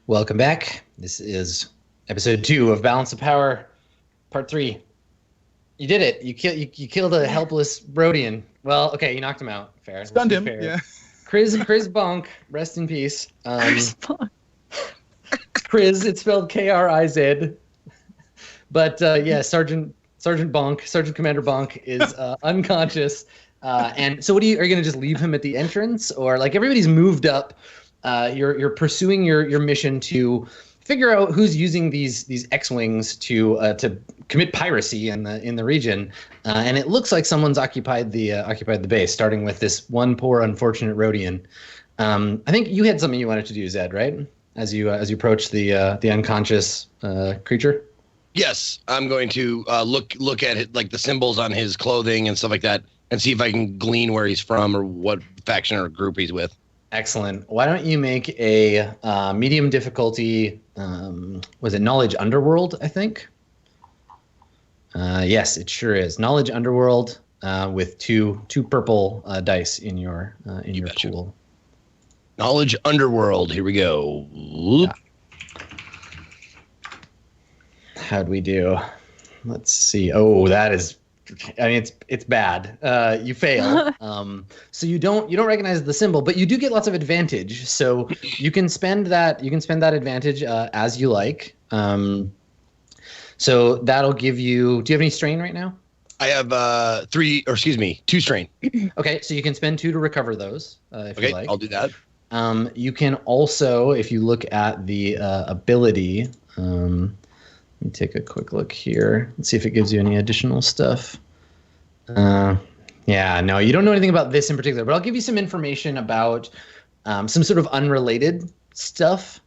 Welcome back. This is episode 2 of Balance of Power, part 3. You did it. You killed a helpless Rhodian. Well, okay, you knocked him out. Fair. Stunned him. Fair. Yeah. Chris Bonk, rest in peace. Chris Bonk. Chris, it's spelled Kriz. But yeah, Sergeant Bonk, Sergeant Commander Bonk is unconscious. And so, are you going to just leave him at the entrance, or like everybody's moved up? You're pursuing your mission to figure out who's using these X-wings to commit piracy in the region, and it looks like someone's occupied the base, starting with this one poor unfortunate Rhodian. I think you had something you wanted to do, Zed, right? As you approach the unconscious creature. Yes, I'm going to look at it, like the symbols on his clothing and stuff like that, and see if I can glean where he's from or what faction or group he's with. Excellent. Why don't you make a medium difficulty? Was it Knowledge Underworld? I think. Yes, it sure is. Knowledge Underworld with two purple dice in your pool. Knowledge Underworld. Here we go. Yeah. How'd we do? Let's see. Oh, that is. I mean, it's bad. You fail. So you don't recognize the symbol, but you do get lots of advantage. So you can spend that advantage as you like. So that'll give you. Do you have any strain right now? I have 2 strain. Okay, so you can spend 2 to recover those. If you like. I'll do that. You can also, if you look at the ability. Let me take a quick look here. Let's see if it gives you any additional stuff. Yeah, no, you don't know anything about this in particular, but I'll give you some information about some sort of unrelated stuff.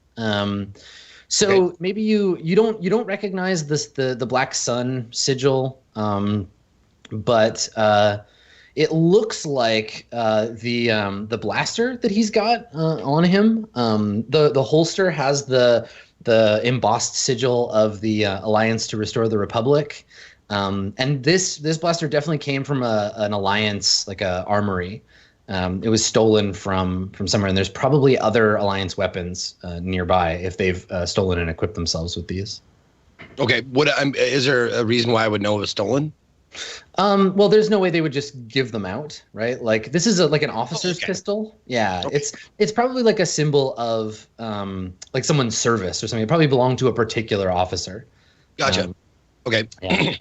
So maybe you don't recognize the Black Sun sigil, but it looks like the blaster that he's got on him. The holster has the embossed sigil of the Alliance to Restore the Republic, and this blaster definitely came from an Alliance, like a armory. It was stolen from somewhere, and there's probably other Alliance weapons nearby if they've stolen and equipped themselves with these. Okay, is there a reason why I would know it was stolen? Well, there's no way they would just give them out, right? Like this is like an officer's pistol. Yeah, okay. It's probably like a symbol of like someone's service or something. It probably belonged to a particular officer. Gotcha. Okay. Yeah.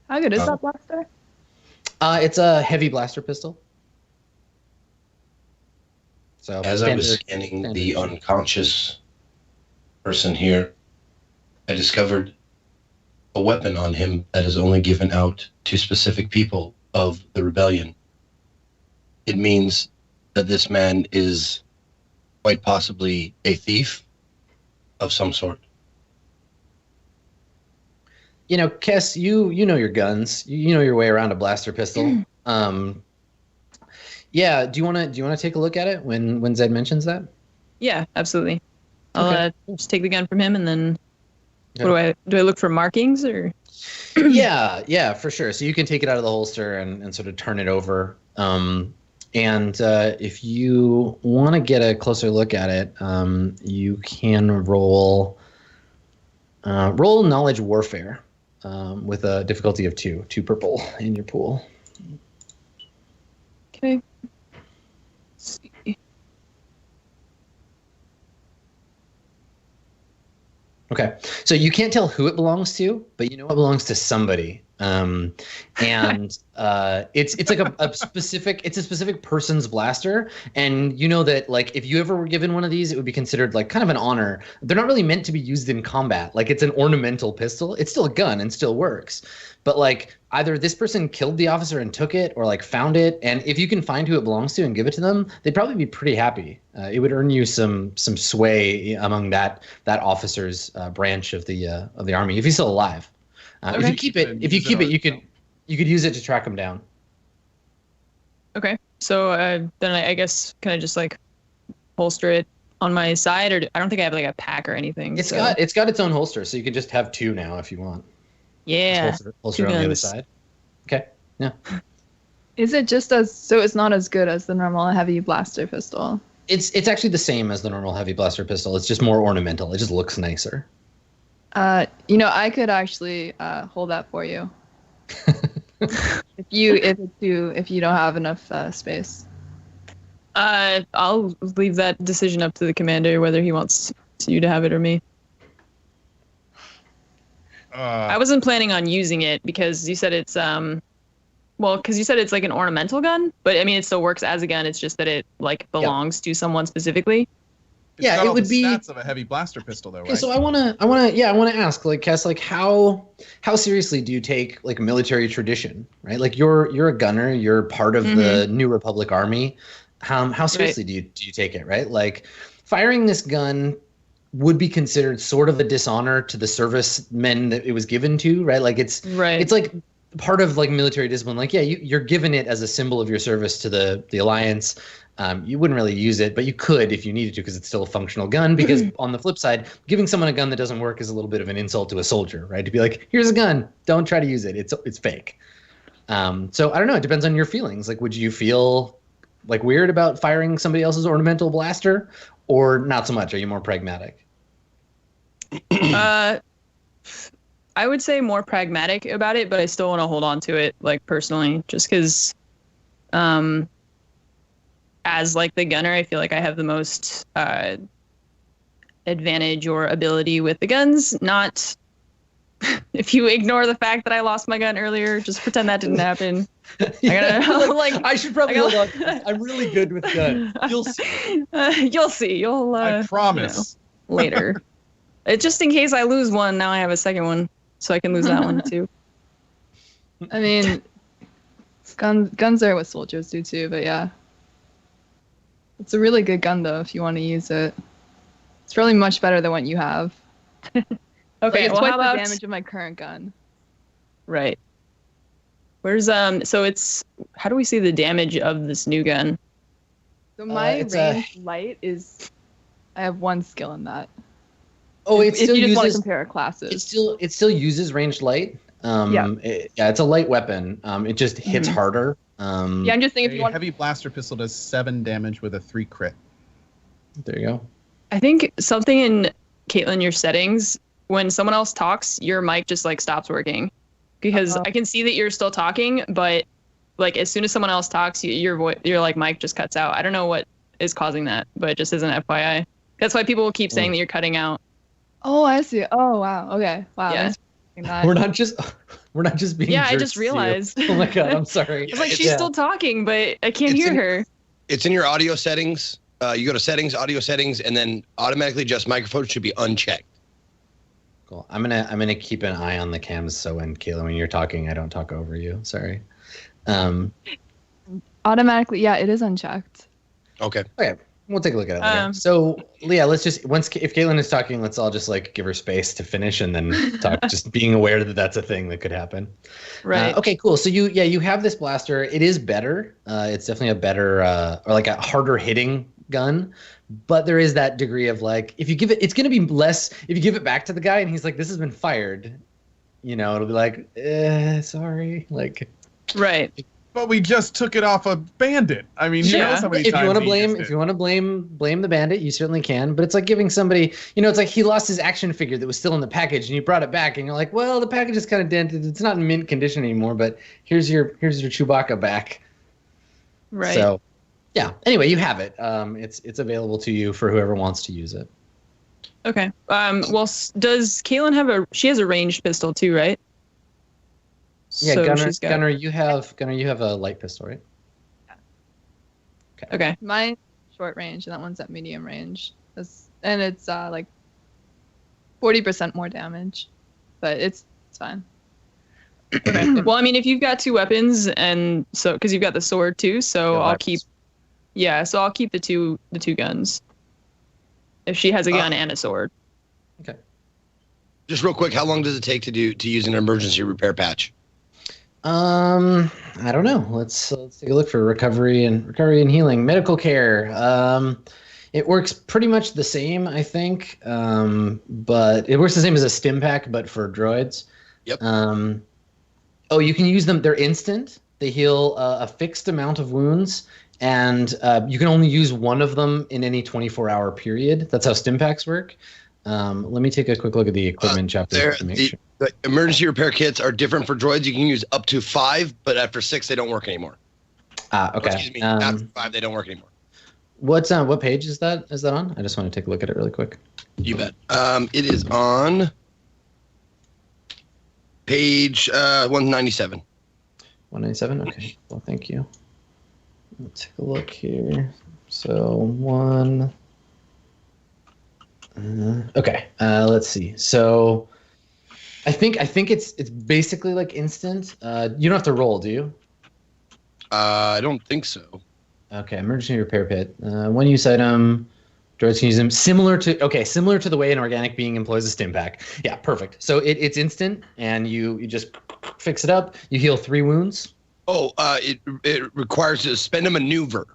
How good is that blaster? It's a heavy blaster pistol. So as I was scanning the unconscious person here, I discovered a weapon on him that is only given out to specific people of the rebellion. It means that this man is quite possibly a thief of some sort. You know, Kess, you know your guns. You know your way around a blaster pistol. Yeah, do you want to take a look at it when Zed mentions that? Yeah, absolutely. I'll just take the gun from him, and then do I look for markings or? Yeah, for sure. So you can take it out of the holster and sort of turn it over. And if you want to get a closer look at it, you can roll Knowledge Warfare with a difficulty of 2 purple in your pool. Okay. Let's see. Okay, so you can't tell who it belongs to, but you know it belongs to somebody. And it's like a specific person's blaster, and you know that like if you ever were given one of these, it would be considered like kind of an honor. They're not really meant to be used in combat. Like it's an ornamental pistol. It's still a gun and still works, but like either this person killed the officer and took it, or like found it. And if you can find who it belongs to and give it to them, they'd probably be pretty happy. It would earn you some sway among that officer's branch of the army if he's still alive. If you keep it, you could use it to track him down. Okay, so then I guess can I just like holster it on my side, or I don't think I have like a pack or anything. It's got its own holster, so you can just have 2 now if you want. Yeah. Holster on the other side. Okay. Yeah. Is it just so it's not as good as the normal heavy blaster pistol? It's actually the same as the normal heavy blaster pistol. It's just more ornamental. It just looks nicer. I could actually hold that for you. if you don't have enough space. I'll leave that decision up to the commander whether he wants you to have it or me. I wasn't planning on using it because you said it's because you said it's like an ornamental gun, but I mean it still works as a gun. It's just that it like belongs to someone specifically. It's got all the stats of a heavy blaster pistol, though, right? Okay, so I wanna ask, like, Cass, like, how seriously do you take like military tradition, right? Like, you're a gunner, you're part of the New Republic Army. How seriously do you take it, right? Like, firing this gun would be considered sort of a dishonor to the servicemen that it was given to, right? Like, it's like part of like military discipline. Like, yeah, you're given it as a symbol of your service to the Alliance. You wouldn't really use it, but you could if you needed to because it's still a functional gun. Because on the flip side, giving someone a gun that doesn't work is a little bit of an insult to a soldier, right? To be like, here's a gun, don't try to use it. It's fake. So I don't know. It depends on your feelings. Like, would you feel like weird about firing somebody else's ornamental blaster, or not so much? Are you more pragmatic? I would say more pragmatic about it, but I still want to hold on to it, like, personally, just because, as like the gunner, I feel like I have the most advantage or ability with the guns. Not if you ignore the fact that I lost my gun earlier, just pretend that didn't happen. I should probably hold on. I'm really good with guns. You'll see. You'll see. I promise. Later. Just in case I lose one, now I have a second one, so I can lose that one too. I mean, guns are what soldiers do too, but yeah. It's a really good gun though if you want to use it. It's probably much better than what you have. Okay, like, it's twice how about the damage of my current gun? Right. Where's so it's how do we see the damage of this new gun? So my range light is I have 1 skill in that. Oh, if you just want to compare classes. It still uses ranged light. It's a light weapon. It just hits harder. I'm just saying if you want heavy blaster pistol does 7 damage with a 3 crit. There you go. I think something in Kaitlyn, your settings, when someone else talks, your mic just like stops working. Because I can see that you're still talking, but like as soon as someone else talks, your like mic just cuts out. I don't know what is causing that, but just as an FYI. That's why people will keep saying that you're cutting out. Oh, I see. Oh, wow. Okay. Wow. Yeah. We're not just being. Yeah, I just realized. Oh my god, I'm sorry. It's like she's still talking, but I can't hear her. It's in your audio settings. You go to settings, audio settings, and then automatically adjust microphone should be unchecked. Cool. I'm gonna keep an eye on the cams so when you're talking, I don't talk over you. Sorry. Automatically, yeah, it is unchecked. Okay. We'll take a look at it later. So, Leah, let's just if Kaitlyn is talking, let's all just like give her space to finish and then talk. Just being aware that that's a thing that could happen. Right. Okay. Cool. So you have this blaster. It is better. It's definitely a better or like a harder hitting gun. But there is that degree of like if you give it's going to be less if you give it back to the guy and he's like this has been fired. It'll be like sorry like. Right. But we just took it off a bandit. I mean, who knows how many times if you want to blame the bandit, you certainly can. But it's like giving somebody, it's like he lost his action figure that was still in the package, and you brought it back, and you're like, well, the package is kind of dented. It's not in mint condition anymore, but here's your Chewbacca back. Right. So, yeah. Anyway, you have it. It's available to you for whoever wants to use it. Okay. Well, does Kaitlyn have she has a ranged pistol too, right? Yeah, so Gunner, you have a light pistol, right? Yeah. Okay. Mine's short range, and that one's at medium range. And it's like 40% more damage, but it's fine. Okay. Well, I mean, if you've got 2 weapons, and so because you've got the sword too, so I'll keep. Yeah, so I'll keep the two guns. If she has a gun and a sword. Okay. Just real quick, how long does it take to use an emergency repair patch? I don't know. Let's take a look for recovery and healing. Medical care. It works pretty much the same, I think. But it works the same as a stim pack, but for droids. Yep. You can use them. They're instant. They heal a fixed amount of wounds, and you can only use one of them in any 24-hour period. That's how stim packs work. Let me take a quick look at the equipment chapter to make sure. The emergency repair kits are different for droids. You can use up to 5, but after 6, they don't work anymore. Okay. Oh, excuse me. After 5, they don't work anymore. What page is that? Is that on? I just want to take a look at it really quick. You bet. It is on page 197. 197. Okay. Well, thank you. Let's take a look here. So one. Okay. Let's see. So I think it's basically like instant. You don't have to roll, do you? I don't think so. Okay. Emergency repair pit. One use item. Droids can use them similar to the way an organic being employs a stim pack. Yeah, perfect. So it's instant, and you just fix it up. You heal 3 wounds. Oh, it requires to spend a maneuver.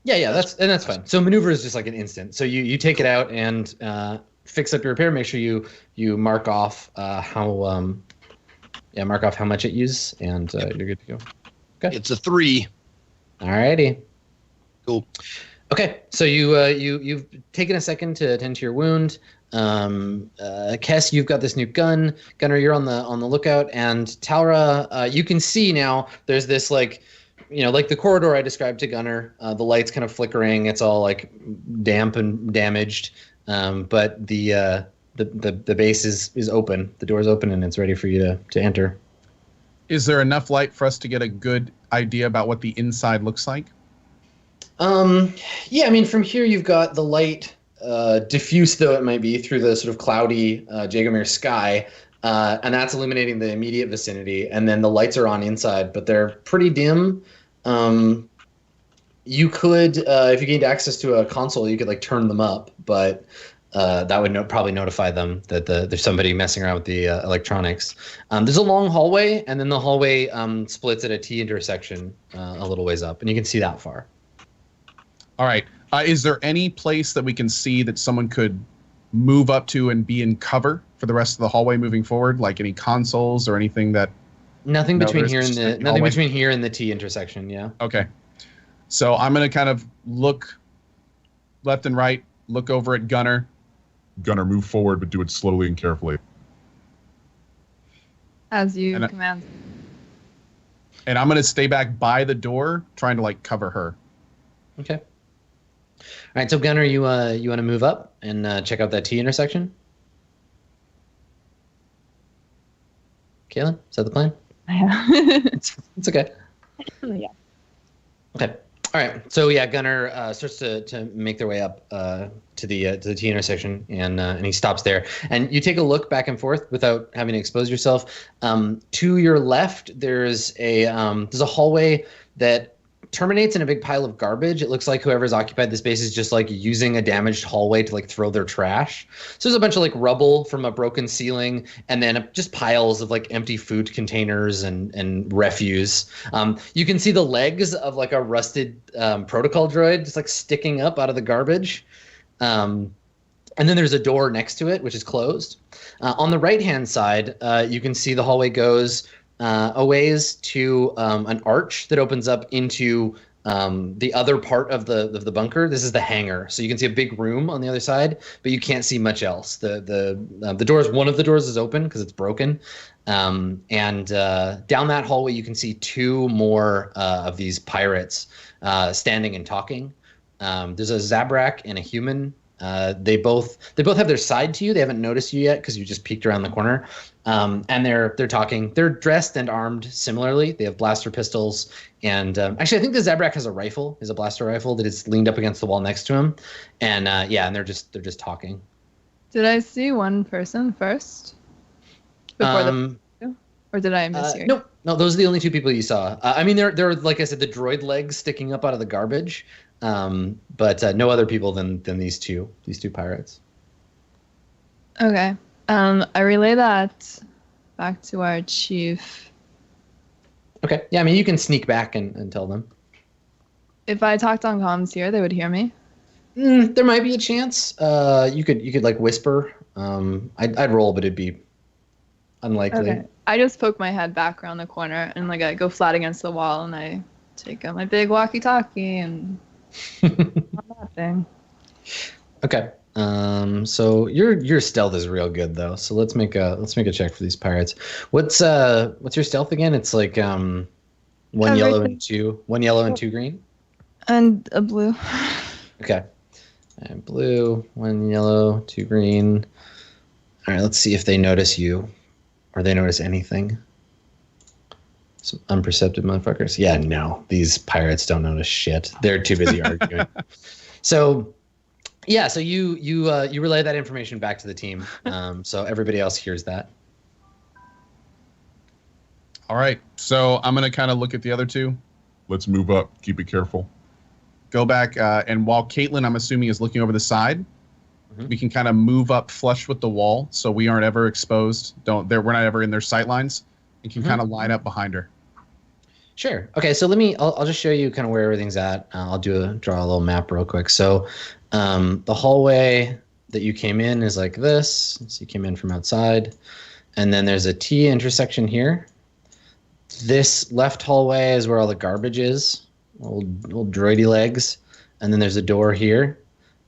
Yeah, that's fine. So maneuver is just like an instant. So you take it out and fix up your repair. Make sure you mark off how much it uses, and you're good to go. Okay. It's a 3. Alrighty. Cool. Okay, so you've taken a second to attend to your wound. Kess, you've got this new gun. Gunner, you're on the lookout, and Talra, you can see now. There's this like the corridor I described to Gunner. The light's kind of flickering. It's all like damp and damaged. But the base is open. The door's open, and it's ready for you to enter. Is there enough light for us to get a good idea about what the inside looks like? Yeah, I mean, from here you've got the light, diffuse though it might be, through the sort of cloudy Jagomir sky, and that's illuminating the immediate vicinity. And then the lights are on inside, but they're pretty dim. You could, if you gained access to a console, you could like turn them up, but that would probably notify them that there's somebody messing around with the electronics. There's a long hallway, and then the hallway splits at a T intersection a little ways up, and you can see that far. All right. Is there any place that we can see that someone could move up to and be in cover for the rest of the hallway moving forward? Like any consoles or anything that? Nothing between here and the T intersection. Yeah. Okay. So I'm gonna kind of look left and right, look over at Gunner. Gunner, move forward, but do it slowly and carefully. As you command. And I'm gonna stay back by the door, trying to like cover her. Okay. All right, so Gunner, you want to move up and check out that T intersection? Kaitlyn, is that the plan? Yeah. It's okay. Yeah. Okay. All right. So yeah, Gunner starts to make their way up to the T intersection, and he stops there. And you take a look back and forth without having to expose yourself. To your left, there's a hallway that terminates in a big pile of garbage. It looks like whoever's occupied this space is just like using a damaged hallway to like throw their trash. So there's a bunch of like rubble from a broken ceiling, and then just piles of like empty food containers and refuse. You can see the legs of like a rusted protocol droid just like sticking up out of the garbage. And then there's a door next to it, which is closed. On the right-hand side, you can see the hallway goes a ways to an arch that opens up into the other part of the bunker. This is the hangar, so you can see a big room on the other side, but you can't see much else. The doors, one of the doors is open because it's broken, and down that hallway you can see 2 more of these pirates standing and talking. There's a Zabrak and a human. They both have their side to you. They haven't noticed you yet because you just peeked around the corner. And they're talking. They're dressed and armed similarly. They have blaster pistols, and actually, I think the Zabrak has a rifle. Is a blaster rifle that is leaned up against the wall next to him. And and they're just talking. Did I see one person first? Before or did I miss you? No, those are the only 2 people you saw. I mean, they're like I said, the droid legs sticking up out of the garbage. But no other people than these two pirates. Okay. I relay that back to our chief. Okay. Yeah, I mean, you can sneak back and tell them. If I talked on comms here, they would hear me. There might be a chance. You could like whisper. I'd roll, but it'd be unlikely. Okay. I just poke my head back around the corner and like I go flat against the wall and I take out my big walkie-talkie and that thing. Okay. So your stealth is real good though. So let's make a check for these pirates. What's your stealth again? It's like one yellow and two green. And a blue. Okay. And blue, 1 yellow, 2 green. All right, let's see if they notice you or they notice anything. Some unperceptive motherfuckers. Yeah, no, these pirates don't notice shit. They're too busy arguing. So, yeah, so you relay that information back to the team, so everybody else hears that. All right, so I'm gonna kind of look at the other two. Let's move up. Keep it careful. Go back, and while Kaitlyn, I'm assuming, is looking over the side, we can kind of move up flush with the wall, so we aren't ever exposed. We're not ever in their sight lines, and can kind of line up behind her. Sure. Okay, so I'll just show you kind of where everything's at. I'll draw a little map real quick. So the hallway that you came in is like this. So you came in from outside, and then there's a T intersection here. This left hallway is where all the garbage is. Old droidy legs, and then there's a door here,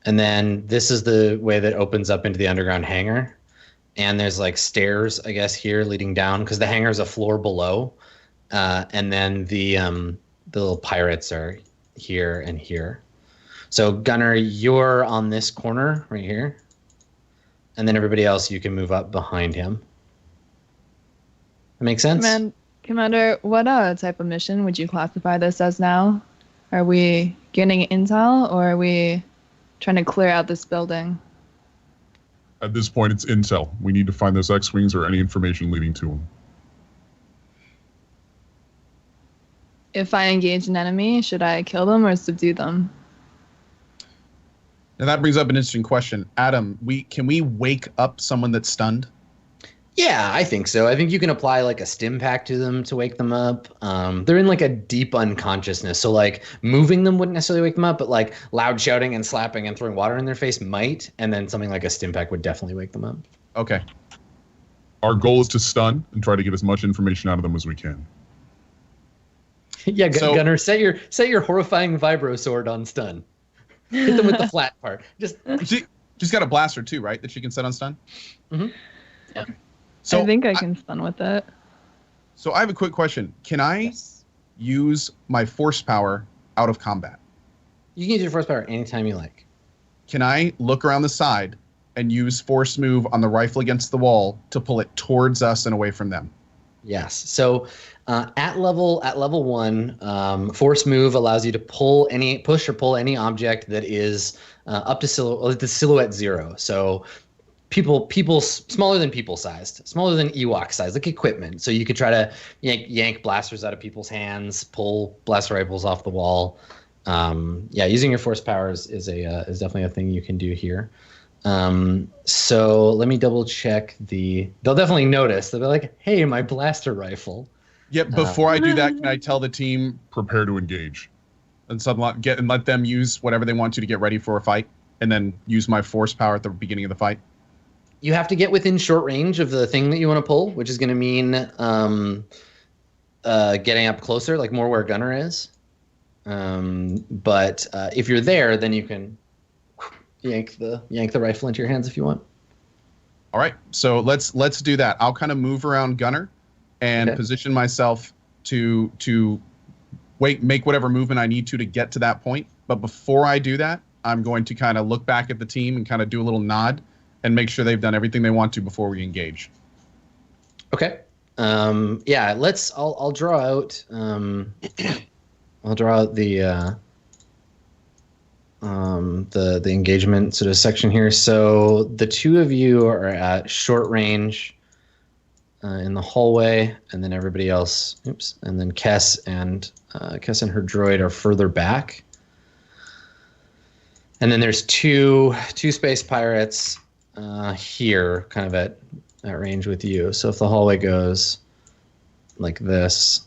and then this is the way that opens up into the underground hangar, and there's like stairs, I guess, here leading down because the hangar's a floor below, and then the little pirates are here and here. So Gunner, you're on this corner right here, and then everybody else you can move up behind him. That makes sense? Commander, what type of mission would you classify this as now? Are we getting intel, or are we trying to clear out this building? At this point, it's intel. We need to find those X-Wings or any information leading to them. If I engage an enemy, should I kill them or subdue them? Now that brings up an interesting question. Adam, can we wake up someone that's stunned? Yeah, I think so. I think you can apply like a stim pack to them to wake them up. They're in like a deep unconsciousness. So like moving them wouldn't necessarily wake them up, but like loud shouting and slapping and throwing water in their face might. And then something like a stim pack would definitely wake them up. Okay. Our goal is to stun and try to get as much information out of them as we can. Yeah, Gunner, set your horrifying vibro sword on stun. Hit them with the flat part. She's got a blaster too, right? That she can set on stun? Mm-hmm. Yeah. So I think I can stun with it. So I have a quick question. Can I use my force power out of combat? You can use your force power anytime you like. Can I look around the side and use force move on the rifle against the wall to pull it towards us and away from them? Yes. So at level 1, force move allows you to push or pull any object that is up to silhouette 0. So people smaller than people sized, smaller than Ewok sized, like equipment. So you could try to yank blasters out of people's hands, pull blaster rifles off the wall. Using your force powers is definitely a thing you can do here. So let me double check they'll definitely notice. They'll be like, hey, my blaster rifle. Yep. Before I do that, can I tell the team Prepare to engage. and let them use whatever they want to get ready for a fight, and then use my force power at the beginning of the fight? You have to get within short range of the thing that you want to pull, which is going to mean getting up closer, like more where Gunner is. But if you're there, then you can yank the rifle into your hands if you want. All right, so let's do that. I'll kind of move around Gunner and position myself to make whatever movement I need to get to that point. But before I do that, I'm going to kind of look back at the team and kind of do a little nod and make sure they've done everything they want to before we engage. Okay. I'll draw out. I'll draw out the engagement sort of section here. So the two of you are at short range in the hallway, and then everybody else. And then Kess and her droid are further back. And then there's two space pirates here, kind of at range with you. So if the hallway goes like this.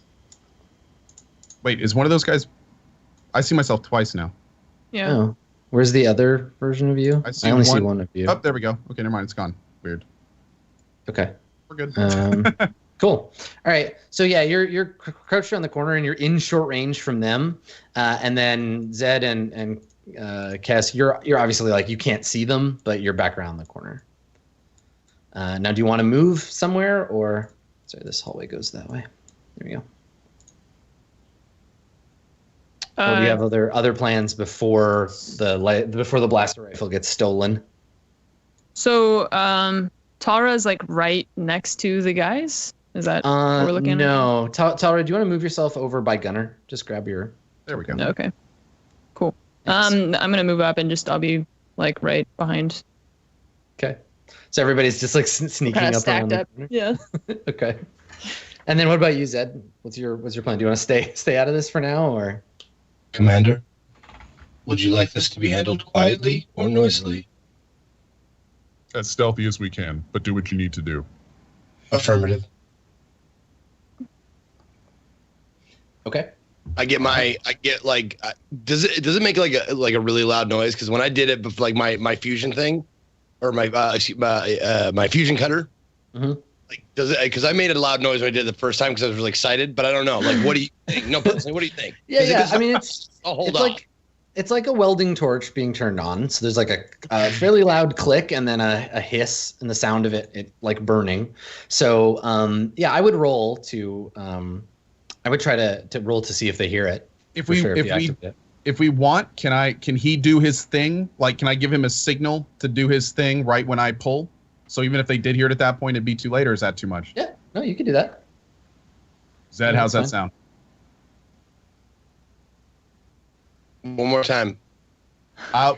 Wait, is one of those guys? I see myself twice now. Yeah. Oh, where's the other version of you? I only see one of you. Oh, there we go. Okay, never mind. It's gone. Weird. Okay. We're good. Cool. All right. So yeah, you're crouched around the corner and you're in short range from them. And then Zed and Cass, you're obviously like you can't see them, but you're back around the corner. Now, do you want to move somewhere or? Sorry, this hallway goes that way. There we go. Or do you have other plans before the blaster rifle gets stolen? So Tara's like right next to the guys. Is that what we're looking at? No. Tara, do you want to move yourself over by Gunner? Just grab your... There we go. Okay. Cool. Thanks. I'm going to move up and I'll be like right behind. Okay. So everybody's just like sneaking Kinda up stacked around up. the corner? Yeah. Okay. And then what about you, Zed? What's your plan? Do you want to stay out of this for now, or? Commander, would you like this to be handled quietly or noisily? As stealthy as we can, but do what you need to do. Affirmative. Okay. Does it make like a really loud noise? Because when I did it before, like my fusion thing, or my fusion cutter, like does it? Because I made a loud noise when I did it the first time because I was really excited. But I don't know. Like, what do you think? No, personally, what do you think? Yeah. I mean, it's like a welding torch being turned on. So there's like a fairly loud click and then a hiss and the sound of it like burning. So I would roll to I would try to roll to see if they hear it. If we want, can he do his thing? Like, can I give him a signal to do his thing right when I pull? So even if they did hear it at that point, it'd be too late, or is that too much? Yeah, no, you can do that. Zed, how's that sound? One more time.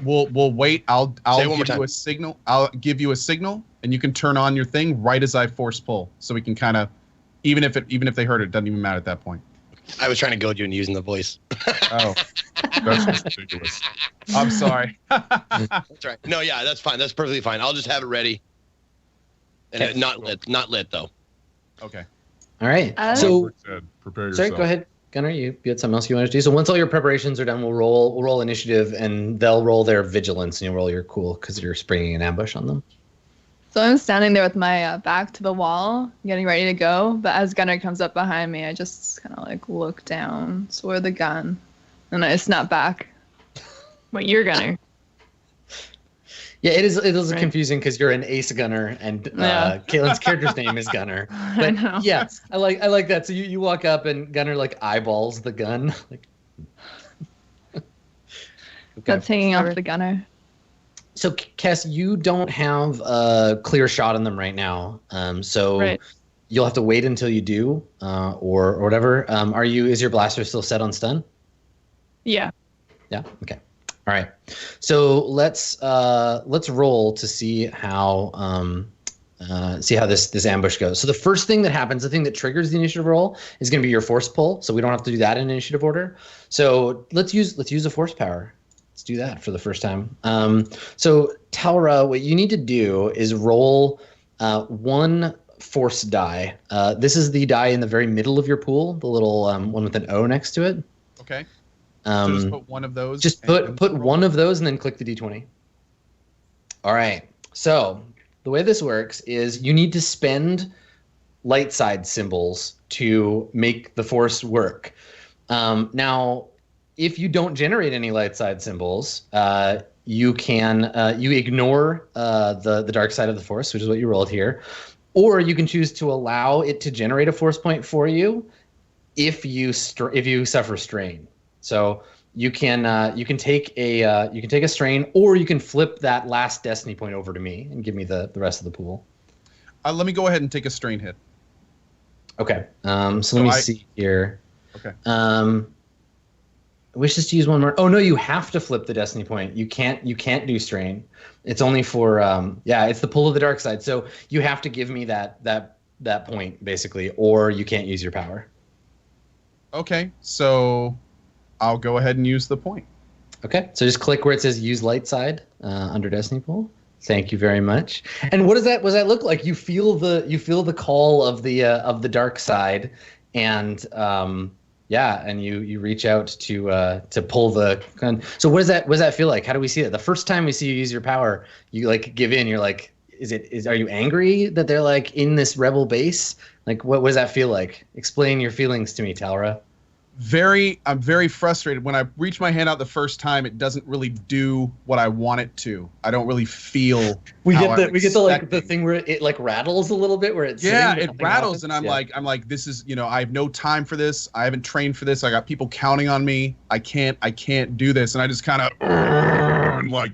We'll wait. I'll give you a signal. I'll give you a signal, and you can turn on your thing right as I force pull, so we can kind of, even if they heard it, doesn't even matter at that point. I was trying to goad you and using the voice. Oh, That's just ridiculous. I'm sorry. That's right. No, yeah, that's fine. That's perfectly fine. I'll just have it ready. And not lit though. Okay. All right. So prepare yourself. Sorry, go ahead, Gunnar. You had something else you wanted to do. So once all your preparations are done, we'll roll initiative, and they'll roll their vigilance, and you'll roll your cool because you're springing an ambush on them. So I'm standing there with my back to the wall, getting ready to go. But as Gunnar comes up behind me, I just kind of like look down toward the gun, and I snap back. Wait, you're Gunnar. Yeah, it is confusing because you're an ace gunner, and Kaitlyn's character's name is Gunnar. But I know. Yeah, I like that. So you walk up and Gunnar like eyeballs the gun. Like, okay. That's hanging off the gunner. So Cass, you don't have a clear shot on them right now. So you'll have to wait until you do, or whatever. Is your blaster still set on stun? Yeah. Yeah. Okay. All right. So let's roll to see how this ambush goes. So the first thing that happens, the thing that triggers the initiative roll, is going to be your force pull. So we don't have to do that in initiative order. So let's use a force power. Let's do that for the first time. So Tara, what you need to do is roll one force die. This is the die in the very middle of your pool, the little one with an O next to it. Okay. So just put one of those. Just put one of those and then click the D20. All right. So the way this works is you need to spend light side symbols to make the force work. Now, if you don't generate any light side symbols, you can you ignore the dark side of the force, which is what you rolled here, or you can choose to allow it to generate a force point for you if you suffer strain. So you can take a strain, or you can flip that last destiny point over to me and give me the rest of the pool. Let me go ahead and take a strain hit. Okay. So let me see here. Okay. Wishes to use one more. Oh no, you have to flip the destiny point. You can't do strain. It's only for it's the pull of the dark side. So you have to give me that point basically, or you can't use your power. Okay. So I'll go ahead and use the point. Okay, so just click where it says use light side under Destiny Pool. Thank you very much. And what does that look like? You feel the call of the dark side, and and you reach out to pull the gun. So what does that feel like? How do we see it? The first time we see you use your power, you like give in. You're like, are you angry that they're like in this rebel base? Like, what does that feel like? Explain your feelings to me, Talra. I'm very frustrated. When I reach my hand out the first time, it doesn't really do what I want it to. I don't really feel. We get the thing where it like rattles a little bit, where it's it rattles, happens. And I'm like, this is, I have no time for this. I haven't trained for this. I got people counting on me. I can't do this, and I just kind of like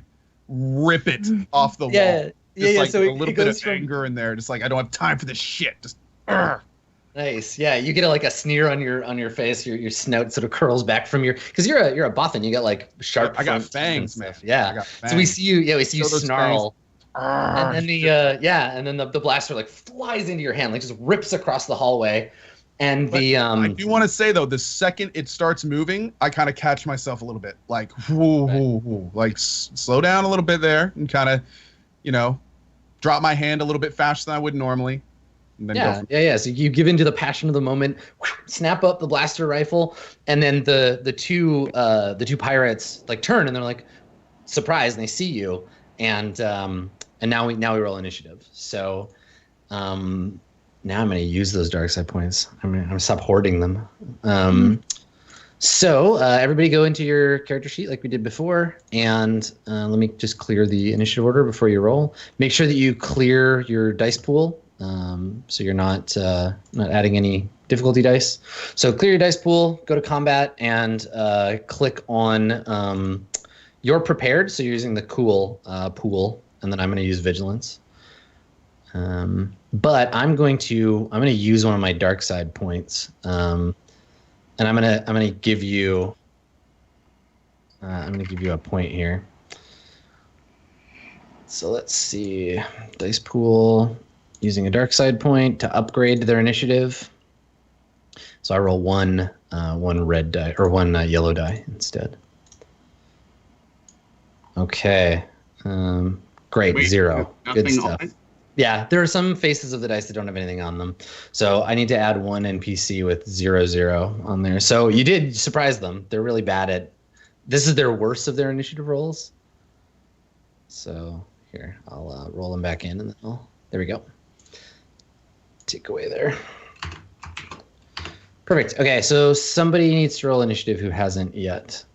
rip it off the wall. Just so a little bit of anger in there. Just like, I don't have time for this shit. Just. Nice. Yeah, you get a sneer on your face. Your snout sort of curls back from because you're a Bothan. You got like sharp. I got fangs, man. Yeah. I got fangs. So we see you. Yeah, we see you snarl. And then the blaster like flies into your hand, like just rips across the hallway. And I do want to say though, the second it starts moving, I kind of catch myself a little bit, like whoo, like slow down a little bit there, and kind of, drop my hand a little bit faster than I would normally. Yeah. So you give into the passion of the moment, snap up the blaster rifle, and then the two pirates like turn and they're like surprised and they see you, and now we roll initiative. So now I'm gonna use those dark side points. I'm gonna stop hoarding them. So everybody go into your character sheet like we did before, and let me just clear the initiative order before you roll. Make sure that you clear your dice pool. So you're not adding any difficulty dice. So clear your dice pool, go to combat, and click on you're prepared. So you're using the cool pool, and then I'm going to use vigilance. But I'm going to use one of my dark side points, and I'm gonna give you a point here. So let's see, dice pool. Using a dark side point to upgrade their initiative. So I roll one red die or one yellow die instead. Okay. Great. Wait, 0. Good stuff. Yeah, there are some faces of the dice that don't have anything on them. So I need to add one NPC with 0/0 on there. So you did surprise them. They're really bad at. This is their worst of their initiative rolls. So here, I'll roll them back in, and then there we go. Take away there. Perfect. Okay, so somebody needs to roll initiative who hasn't yet.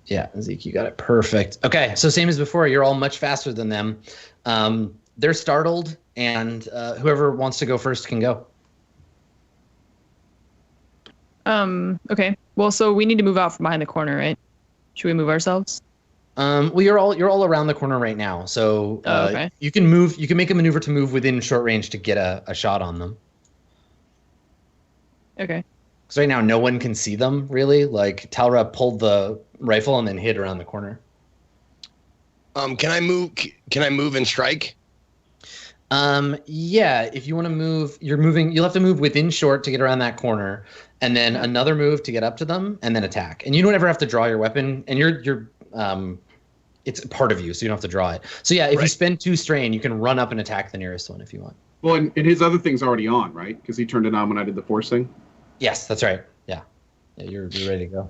Yeah, Zeke, you got it. Perfect. Okay, so same as before, you're all much faster than them. They're startled, and whoever wants to go first can go. Okay. Well, so we need to move out from behind the corner, right? Should we move ourselves? Well, you're all around the corner right now, so okay. You can move. You can make a maneuver to move within short range to get a shot on them. Okay. Because right now no one can see them really. Like Talra pulled the rifle and then hid around the corner. Can I move? Can I move and strike? Yeah. If you want to move, you're moving. You'll have to move within short to get around that corner, and then another move to get up to them, and then attack. And you don't ever have to draw your weapon, and you're it's part of you, so you don't have to draw it. So yeah, if you spend 2 strain, you can run up and attack the nearest one if you want. Well, and his other thing's already on, right? Because he turned it on when I did the force thing. Yes, that's right. Yeah, you're ready to go.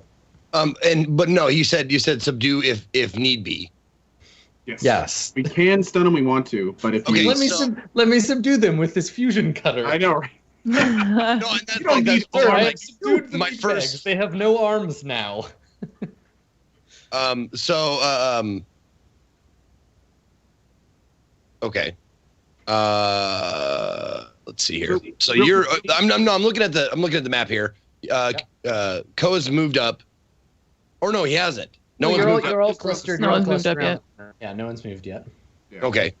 But no, you said subdue if need be. Yes. We can stun them. We want to, but if let me subdue them with this fusion cutter. I know, right? My first. They have no arms now. Okay. Let's see here. So you're. I'm looking at the map here. Koa's moved up. Or no, he hasn't. You're all clustered. No one's moved up yet. Yeah, no one's moved yet. Yeah. Okay.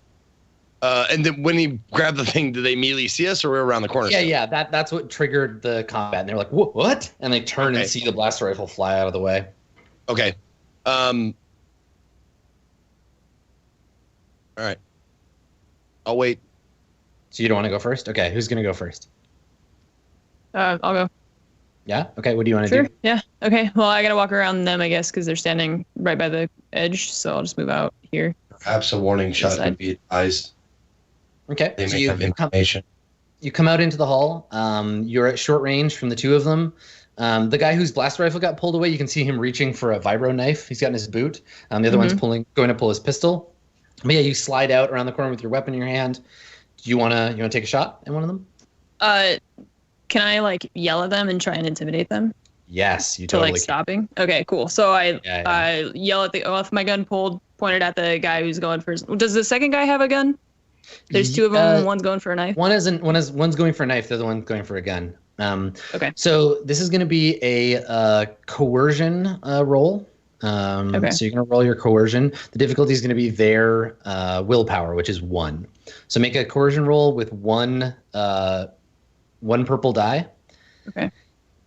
And then when he grabbed the thing, did they immediately see us, or we're around the corner? Yeah. That's what triggered the combat. And they're like, "What?" And they turn and see the blaster rifle fly out of the way. Okay. All right. I'll wait. So you don't want to go first? Okay, who's gonna go first? I'll go. Yeah. Okay. What do you want to do? Yeah. Okay. Well, I gotta walk around them, I guess, because they're standing right by the edge. So I'll just move out here. Perhaps a warning shot would be advised. Okay. They may have information. You come out into the hall. You're at short range from the two of them. The guy whose blaster rifle got pulled away, you can see him reaching for a vibro knife he's got in his boot. The other one's going to pull his pistol. But yeah, you slide out around the corner with your weapon in your hand. Do you wanna take a shot at one of them? Can I like yell at them and try and intimidate them? Yes, you totally to like stopping. Okay, cool. So I yell at with my gun pointed at the guy who's going first. Does the second guy have a gun? There's two of them. One's going for a knife. One's going for a knife. The other one's going for a gun. Okay. So this is going to be a coercion roll. Okay. So you're going to roll your coercion. The difficulty is going to be their willpower, which is 1. So make a coercion roll with one purple die. Okay.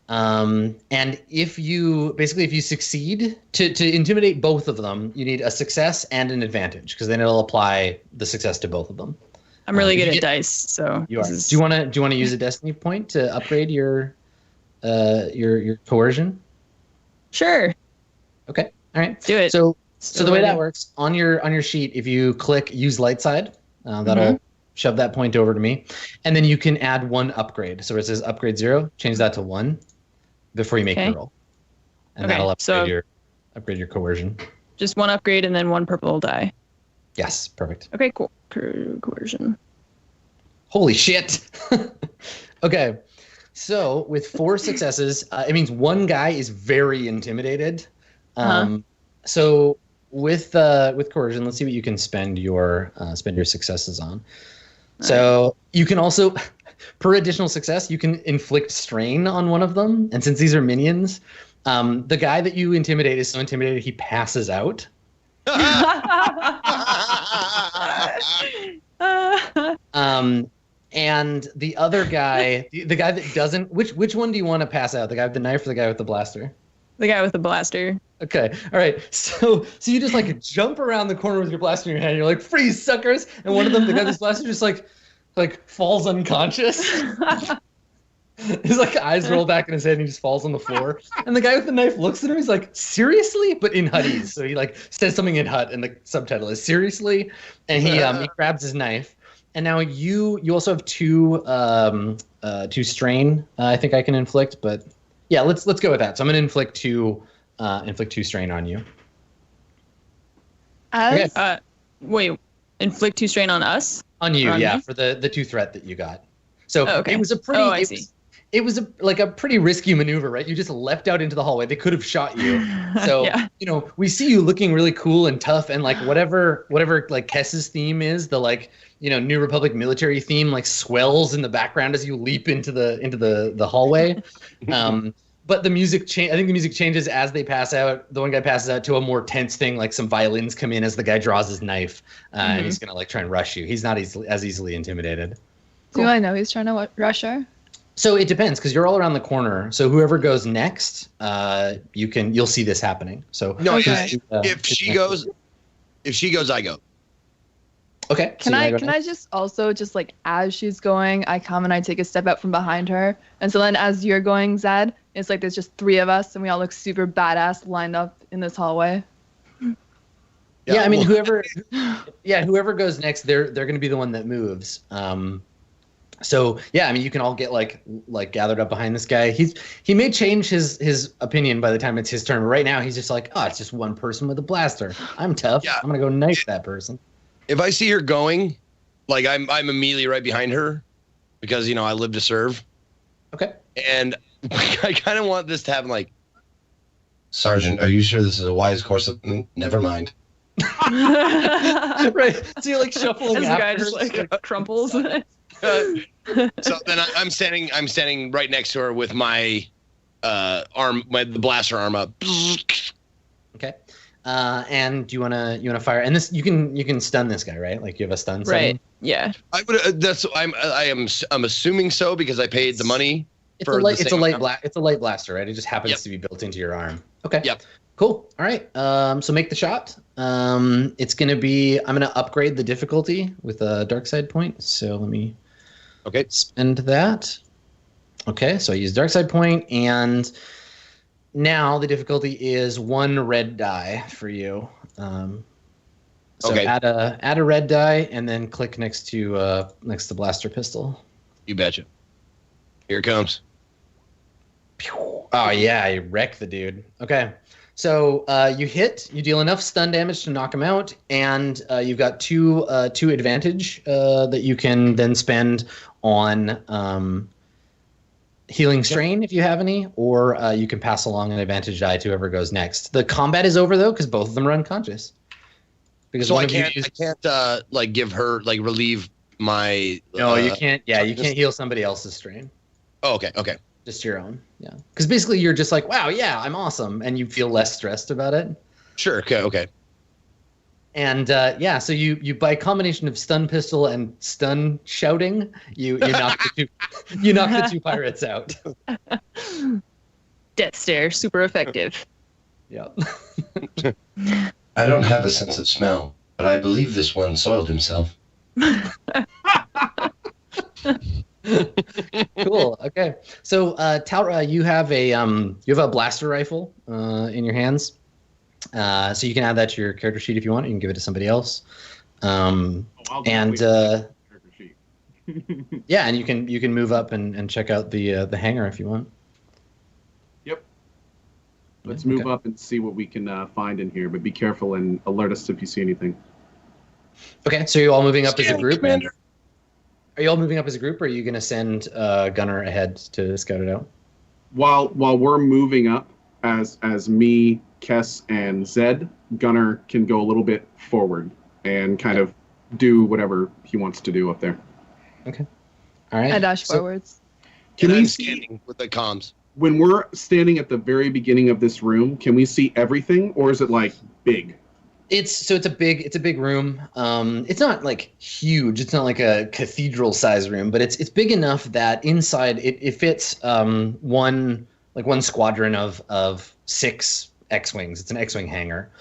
And if you succeed to intimidate both of them, you need a success and an advantage, because then it'll apply the success to both of them. I'm really good at dice, so you are. Do you want to use a destiny point to upgrade your coercion? Sure. Okay. All right. Do it. So the way that works on your sheet, if you click use light side, that'll shove that point over to me, and then you can add 1 upgrade. So where it says upgrade 0, change that to 1 before you make your roll, and that'll upgrade your coercion. Just 1 upgrade and then 1 purple die. Yes, perfect. Okay, cool. Coercion. Holy shit. Okay, so with 4 successes, it means one guy is very intimidated. So with coercion, let's see what you can spend your successes on. So you can also, per additional success, you can inflict strain on one of them. And since these are minions, the guy that you intimidate is so intimidated he passes out. And the other guy, the guy that doesn't, which one do you want to pass out? The guy with the knife or the guy with the blaster? The guy with the blaster. Okay. All right. So you just like jump around the corner with your blaster in your hand. You're like, freeze, suckers! And one of them, the guy with the blaster, just like falls unconscious. His like eyes roll back in his head and he just falls on the floor. And the guy with the knife looks at him. He's like, seriously? But in Hutties. So he like says something in Hut, and the subtitle is seriously. And he grabs his knife. And now you also have 2 strain. I think I can inflict, but yeah, let's go with that. So I'm gonna inflict 2 strain on you. Okay. Wait, inflict 2 strain on us? On you, yeah, for the 2 threat that you got. So it was a pretty. It was a pretty risky maneuver, right? You just leapt out into the hallway. They could have shot you. So we see you looking really cool and tough, and like whatever like Kess's theme is, the like New Republic military theme like swells in the background as you leap into the hallway. But the music I think the music changes as they pass out. The one guy passes out to a more tense thing, like some violins come in as the guy draws his knife, and he's gonna like try and rush you. He's not as easily intimidated. Cool. Do I know he's trying to rush her? So it depends, because you're all around the corner. So whoever goes next, you'll see this happening. So no, if she goes, I go. Okay. Can I just also just like as she's going, I come and I take a step out from behind her, and so then as you're going, Zed, it's like there's just 3 of us, and we all look super badass lined up in this hallway. Yeah, I mean whoever goes next, they're going to be the one that moves. So yeah, I mean you can all get like gathered up behind this guy. He may change his opinion by the time it's his turn. But right now he's just like, oh, it's just one person with a blaster. I'm tough. Yeah. I'm gonna go knife that person. If I see her going, like I'm immediately right behind her, because I live to serve. Okay. And I kind of want this to happen. Like, Sergeant, are you sure this is a wise course of? Never mind. Right. So you're like shuffling. As the guy just like crumples. So then I'm standing right next to her with my the blaster arm up. Okay. And do you wanna fire? And this you can stun this guy, right? Like you have a stun. Right. Yeah. I would. I'm assuming so, because I paid the money. It's a light blaster, right? It just happens to be built into your arm. Okay. Yep. Cool. All right. So make the shot. It's gonna be. I'm gonna upgrade the difficulty with a dark side point. So let me. Okay. Spend that. Okay. So I use dark side point, and now the difficulty is 1 red die for you. So add a red die, and then click next to blaster pistol. You betcha. Here it comes. Pew. Oh yeah, you wreck the dude. Okay. So you deal enough stun damage to knock him out, and you've got two advantage that you can then spend on healing strain if you have any, or you can pass along an advantage die to whoever goes next. The combat is over though because both of them are unconscious. Because so I can't like give her like relieve my. No, you can't. Yeah, you can't heal somebody else's strain. Oh, okay. Just your own. Yeah, because basically you're just like, wow, yeah, I'm awesome, and you feel less stressed about it. Sure. Okay. And so you by a combination of stun pistol and stun shouting, you knock the two pirates out. Death stare, super effective. Yeah. I don't have a sense of smell, but I believe this one soiled himself. Cool. Okay. So Talra, you have a blaster rifle in your hands. So you can add that to your character sheet if you want. You can give it to somebody else. Yeah, and you can move up and check out the hangar if you want. Yep. Let's move up and see what we can find in here, but be careful and alert us if you see anything. Okay, so you're all moving up as a group? Commander. Are you all moving up as a group, or are you going to send Gunner ahead to scout it out? While we're moving up as me, Kess, and Zed, Gunner can go a little bit forward and kind of do whatever he wants to do up there. Okay. All right. I dash forwards. Can we scanning with the comms? When we're standing at the very beginning of this room, can we see everything, or is it like big? It's a big room. It's not like huge. It's not like a cathedral size room, but it's big enough that inside it fits one squadron of 6 X-wings. It's an X-wing hangar.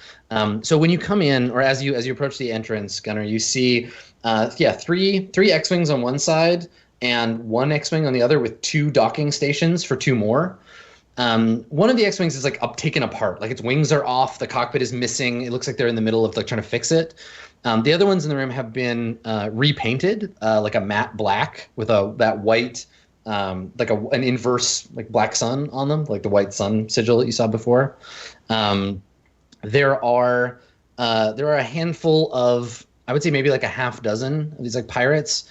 So when you come in, or as you approach the entrance, Gunner, you see three X-wings on one side and 1 X-wing on the other with 2 docking stations for 2 more. One of the X-wings is like taken apart, like its wings are off, the cockpit is missing. It looks like they're in the middle of like trying to fix it. The other ones in the room have been repainted, like a matte black with that white, like an inverse like black sun on them, like the white sun sigil that you saw before. There are a handful of, I would say maybe like a half dozen of these like pirates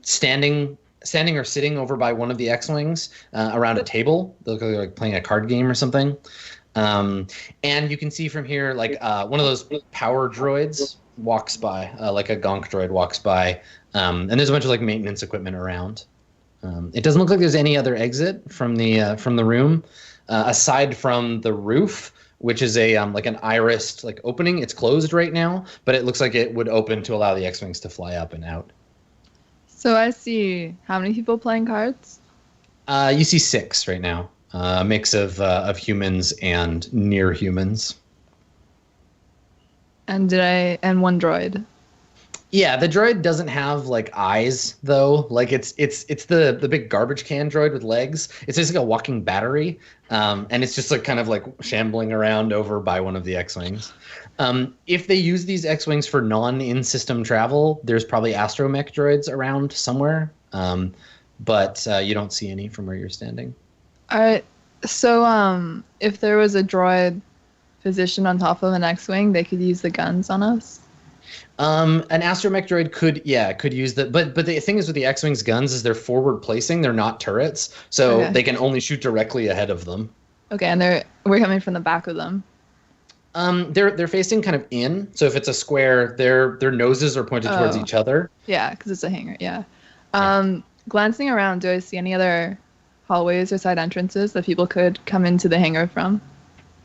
standing or sitting over by one of the X-wings around a table. They look like they're like playing a card game or something. And you can see from here like one of those power droids walks by, like a gonk droid walks by, and there's a bunch of like maintenance equipment around. It doesn't look like there's any other exit from the room aside from the roof, which is a like an irised like opening. It's closed right now, but it looks like it would open to allow the X-wings to fly up and out. So I see how many people playing cards? You see 6 right now, a mix of humans and near humans. And 1 droid. Yeah, the droid doesn't have like eyes though. Like it's the big garbage can droid with legs. It's just like a walking battery, and it's just like kind of like shambling around over by one of the X-wings. If they use these X-wings for non-in-system travel, there's probably astromech droids around somewhere, but you don't see any from where you're standing. All right. So if there was a droid positioned on top of an X-wing, they could use the guns on us. An astromech droid could use the, but the thing is with the X-wings guns is they're forward placing, they're not turrets, so they can only shoot directly ahead of them. Okay, and we're coming from the back of them. They're facing kind of in, so if it's a square, their noses are pointed towards each other. Yeah, because it's a hangar. Yeah. Glancing around, do I see any other hallways or side entrances that people could come into the hangar from?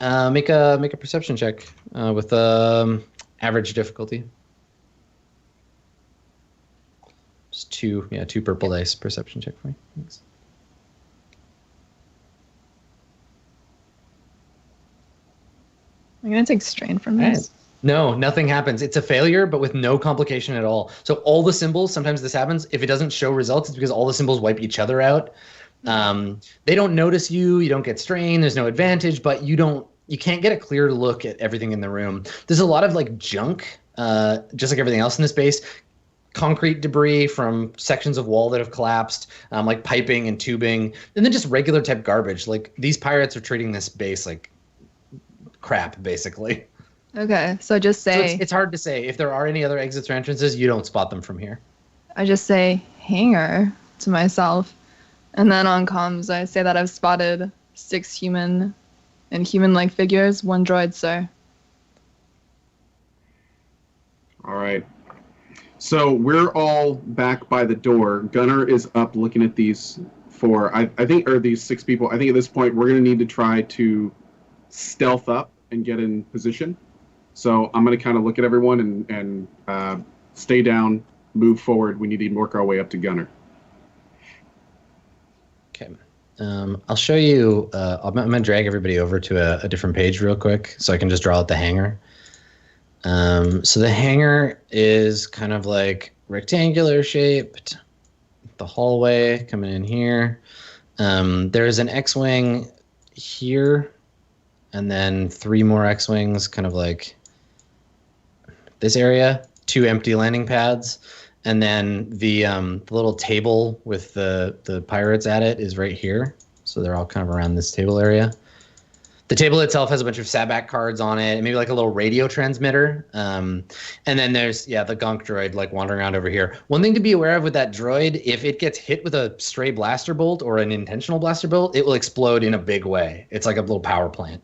Make a perception check with average difficulty. Just 2 purple dice perception check for me. Thanks. I'm gonna take strain from this. Right. No, nothing happens. It's a failure, but with no complication at all. So all the symbols, sometimes this happens. If it doesn't show results, it's because all the symbols wipe each other out. They don't notice you. You don't get strain. There's no advantage, but you can't get a clear look at everything in the room. There's a lot of like junk, just like everything else in this base. concrete debris from sections of wall that have collapsed, like piping and tubing, and then just regular type garbage. Like these pirates are treating this base like crap, basically. Okay, so just say... So it's hard to say. If there are any other exits or entrances, you don't spot them from here. I just say hangar to myself. And then on comms, I say that I've spotted 6 human and human-like figures, 1 droid, sir. All right. So we're all back by the door. Gunnar is up looking at these 4, I think, or these 6 people. I think at this point we're going to need to try to stealth up and get in position. So I'm going to kind of look at everyone and stay down, move forward. We need to work our way up to Gunnar. Okay. I'll show you. I'm going to drag everybody over to a different page real quick so I can just draw out the hangar. So the hangar is kind of like rectangular shaped. The hallway coming in here. There's an X-wing here, and then 3 more X-wings kind of like this area. 2 empty landing pads, and then the little table with the pirates at it is right here. So they're all kind of around this table area. The table itself has a bunch of Sabak cards on it, and maybe like a little radio transmitter. And then there's, the Gonk droid like wandering around over here. One thing to be aware of with that droid, if it gets hit with a stray blaster bolt or an intentional blaster bolt, it will explode in a big way. It's like a little power plant.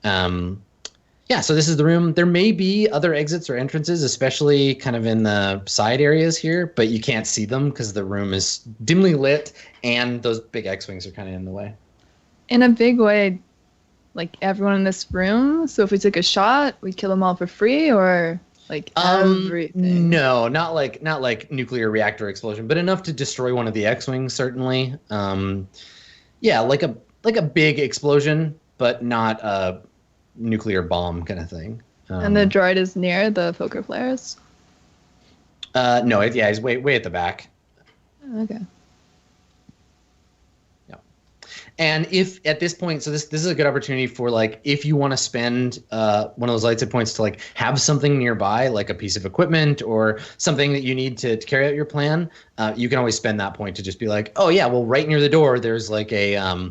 So this is the room. There may be other exits or entrances, especially kind of in the side areas here, but you can't see them because the room is dimly lit and those big X-wings are kind of in the way. In a big way, like everyone in this room. So if we took a shot, we'd kill them all for free, or like everything. No, not like nuclear reactor explosion, but enough to destroy one of the X-wings, certainly. Like a big explosion, but not a nuclear bomb kind of thing. And the droid is near the poker players. No, he's way at the back. Okay. And if at this point, so this is a good opportunity for like, if you want to spend one of those lights hit points to like have something nearby, like a piece of equipment or something that you need to carry out your plan, you can always spend that point to just be like, oh yeah, well right near the door there's like a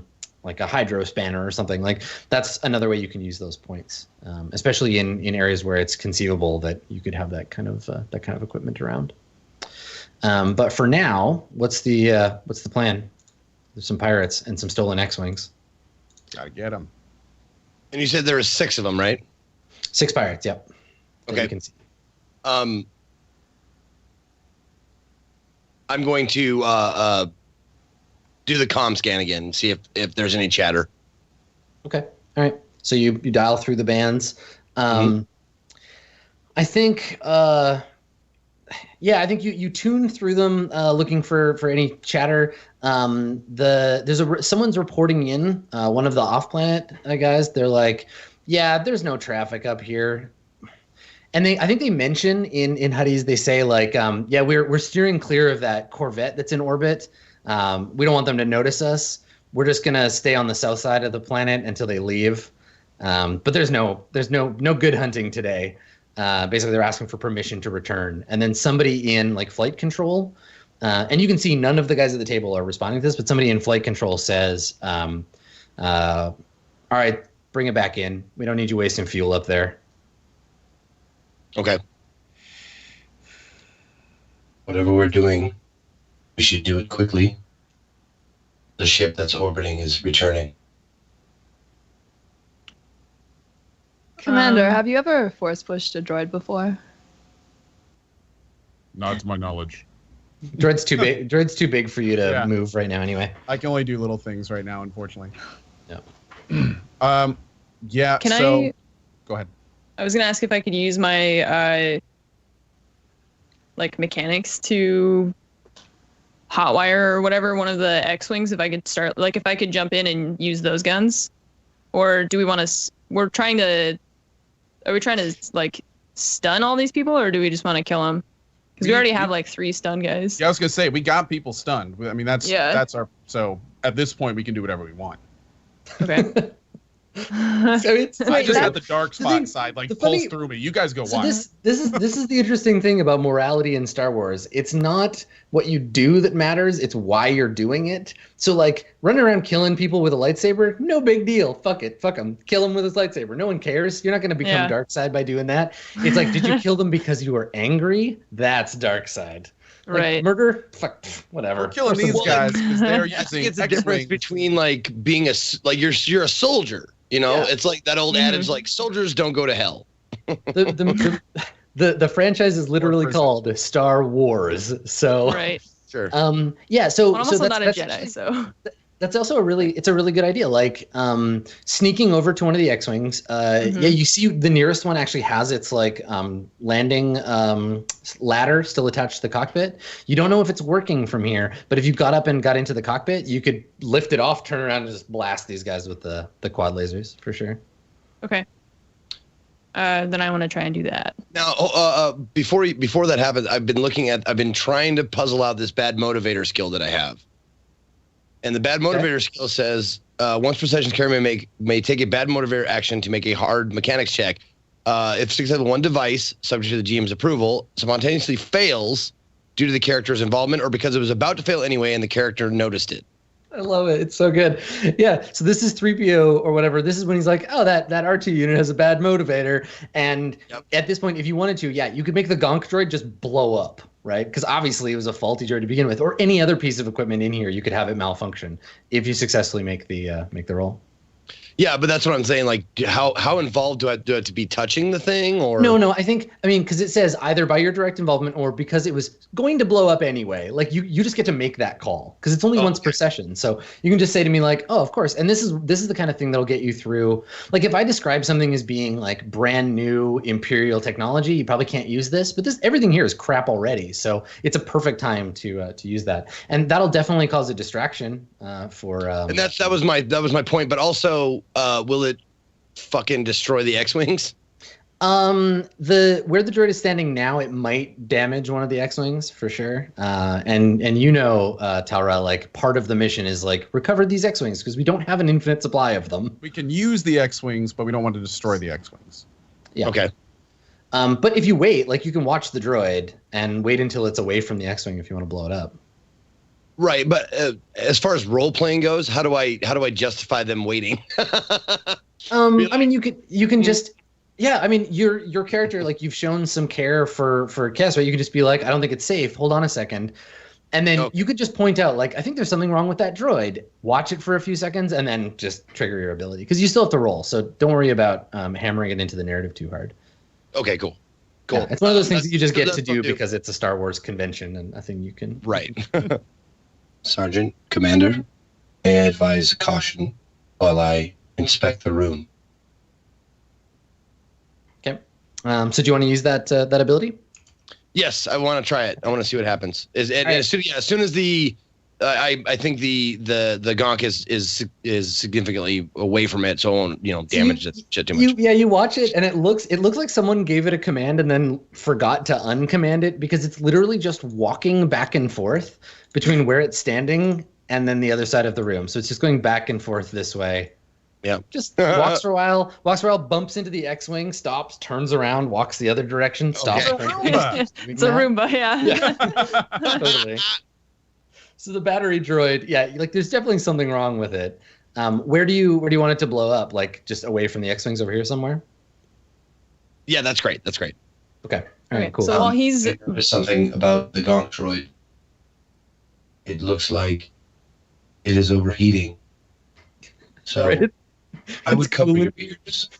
hydro spanner or something. Like that's another way you can use those points, especially in areas where it's conceivable that you could have that kind of equipment around. But for now, what's the plan? There's some pirates and some stolen X-wings. Gotta get them. And you said there were 6 of them, right? 6 pirates, yep. Okay. You can see. I'm going to do the comm scan again, see if there's any chatter. Okay. All right. So you dial through the bands. I think I think you tune through them looking for any chatter. Someone's reporting in, one of the off-planet guys. They're like, yeah, there's no traffic up here. And I think they mention in Huddies, they say like, we're steering clear of that Corvette that's in orbit. We don't want them to notice us. We're just gonna stay on the south side of the planet until they leave. But there's no good hunting today. Basically, they're asking for permission to return, and then somebody in like flight control, and you can see none of the guys at the table are responding to this, but somebody in flight control says, "All right, bring it back in. We don't need you wasting fuel up there." Okay. Whatever we're doing, we should do it quickly. The ship that's orbiting is returning. Commander, have you ever force pushed a droid before? Not to my knowledge. Droid's too big. Droid's too big for you to move right now. Anyway, I can only do little things right now, unfortunately. Yeah. Go ahead. I was gonna ask if I could use my mechanics to hotwire or whatever one of the X-wings. If I could start, like, if I could jump in and use those guns, or do we want to? Are we trying to like stun all these people, or do we just want to kill them? Because we already have like 3 stun guys. Yeah, I was gonna say we got people stunned. I mean, that's our. So at this point, we can do whatever we want. Okay. I just had the dark spot thing, inside, like, the pulls funny- through me. You guys go So watch. this is the interesting thing about morality in Star Wars. It's not what you do that matters, it's why you're doing it. So like running around killing people with a lightsaber, no big deal. Fuck it. Fuck them. Kill them with his lightsaber. No one cares. You're not going to become dark side by doing that. It's like, did you kill them because you were angry? That's dark side. Like, Right. Murder? Fuck, whatever. We're killing these guys because they're I think using it's the difference X-Wings. between like being you're a soldier. You know, Yeah. it's like that old adage, like soldiers don't go to hell. The franchise is literally prison. called Star Wars. So Right. Sure. yeah, so Well, I'm so also that's, not a that's Jedi, actually- so. That's also a really good idea. Like sneaking over to one of the X-Wings. Yeah, you see the nearest one actually has its like landing ladder still attached to the cockpit. You don't know if it's working from here, but if you got up and got into the cockpit, you could lift it off, turn around, and just blast these guys with the quad lasers for sure. Okay. Then I want to try and do that. Now, before that happens, I've been trying to puzzle out this bad motivator skill that I have. And the bad motivator skill says, once per session, carrier may take a bad motivator action to make a hard mechanics check. If successful, one device, subject to the GM's approval, spontaneously fails due to the character's involvement or because it was about to fail anyway and the character noticed it. I love it. It's so good. Yeah. So this is 3PO or whatever. This is when he's like, oh, that R2 unit has a bad motivator. And at this point, if you wanted to, yeah, you could make the Gonk droid just blow up, right? Because obviously it was a faulty droid to begin with, or any other piece of equipment in here, you could have it malfunction if you successfully make the roll. Yeah, but that's what I'm saying. Like, how involved do I have to be touching the thing, or No. I mean, because it says either by your direct involvement or because it was going to blow up anyway. Like you just get to make that call because it's only once per session. So you can just say to me like, oh, of course. And this is the kind of thing that'll get you through. Like if I describe something as being like brand new Imperial technology, you probably can't use this. But everything here is crap already. So it's a perfect time to use that. And that'll definitely cause a distraction for. And that was my point. But also, will it fucking destroy the X-Wings? Where the droid is standing now, it might damage one of the X-Wings for sure. And Talra, like part of the mission is like recover these X-Wings because we don't have an infinite supply of them. We can use the X-Wings, but we don't want to destroy the X-Wings. Yeah. Okay. But if you wait, like you can watch the droid and wait until it's away from the X-Wing if you want to blow it up. Right, but as far as role playing goes, how do I justify them waiting? Really? I mean, you can just. Yeah, I mean, your character, like you've shown some care for Cass, right? You can just be like, I don't think it's safe. Hold on a second. And then you could just point out, like, I think there's something wrong with that droid. Watch it for a few seconds and then just trigger your ability. Because you still have to roll. So don't worry about hammering it into the narrative too hard. Okay, cool. Yeah, it's one of those things that you just get to do because it's a Star Wars convention and I think you can. Right. Sergeant, Commander, may I advise caution while I inspect the room? Okay. So do you want to use that ability? Yes, I want to try it. I want to see what happens. As soon as the I think the Gonk is significantly away from it, so it won't damage it shit too much. You watch it and it looks like someone gave it a command and then forgot to uncommand it because it's literally just walking back and forth between where it's standing and then the other side of the room. So it's just going back and forth this way. Yeah. Just walks for a while, bumps into the X-Wing, stops, turns around, walks the other direction, stops. Okay. It's a Roomba, yeah. Totally. So the battery droid, yeah, like there's definitely something wrong with it. Where do you want it to blow up? Like just away from the X-Wings over here somewhere? Yeah, that's great. That's great. Okay. All right, cool. So while he's There's something about the Gonk droid. It looks like it is overheating. So Right? I would It's cover cooling. your ears.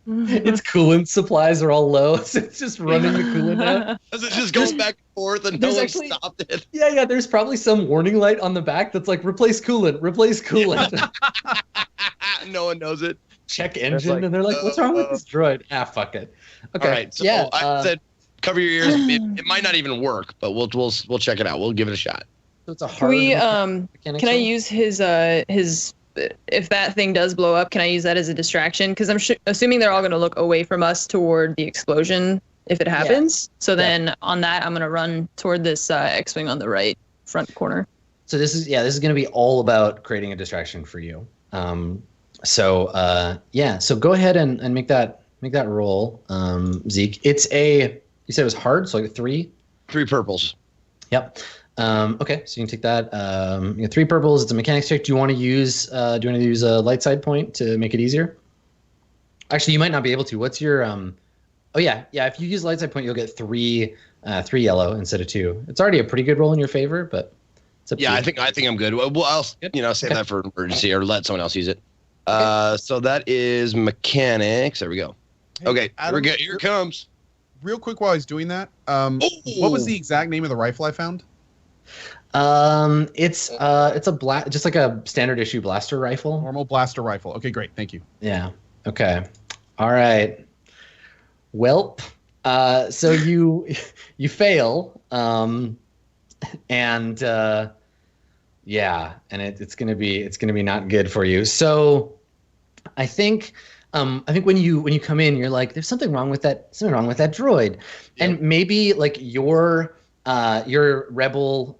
Its coolant supplies are all low, so it's just running the coolant out. As it just goes back and forth and no there's one actually- stopped it. Yeah, there's probably some warning light on the back that's like, replace coolant. No one knows it. Check engine, and they're like, what's wrong with this droid? Ah, fuck it. Okay, All right. So yeah. I said cover your ears. It might not even work, but we'll check it out. We'll give it a shot. So it's a Can hard we mechanics can I roll? use his if that thing does blow up, can I use that as a distraction? Because I'm assuming they're all going to look away from us toward the explosion if it happens. So then on that, I'm going to run toward this X-Wing on the right front corner. So this is going to be all about creating a distraction for you. So yeah, so go ahead and make that roll, Zeke. You said it was hard, so like 3. 3 purples. Yep. Okay, so you can take that. You know, 3 purples. It's a mechanics check. Do you want to use a light side point to make it easier? Actually, you might not be able to. What's your Oh yeah. If you use light side point, you'll get 3 yellow instead of 2. It's already a pretty good roll in your favor, but it's up to you. I think I'm good. Well, I'll save that for an emergency or let someone else use it. So that is mechanics. There we go. Hey, Okay, Adam, here it comes. Real quick while he's doing that, what was the exact name of the rifle I found? It's a just like a standard issue blaster rifle. Normal blaster rifle. Okay, great. Thank you. Yeah. Okay. All right. Well, so you fail, and yeah, and it's gonna be not good for you. So I think when you come in, you're like, there's something wrong with that droid, and maybe like your rebel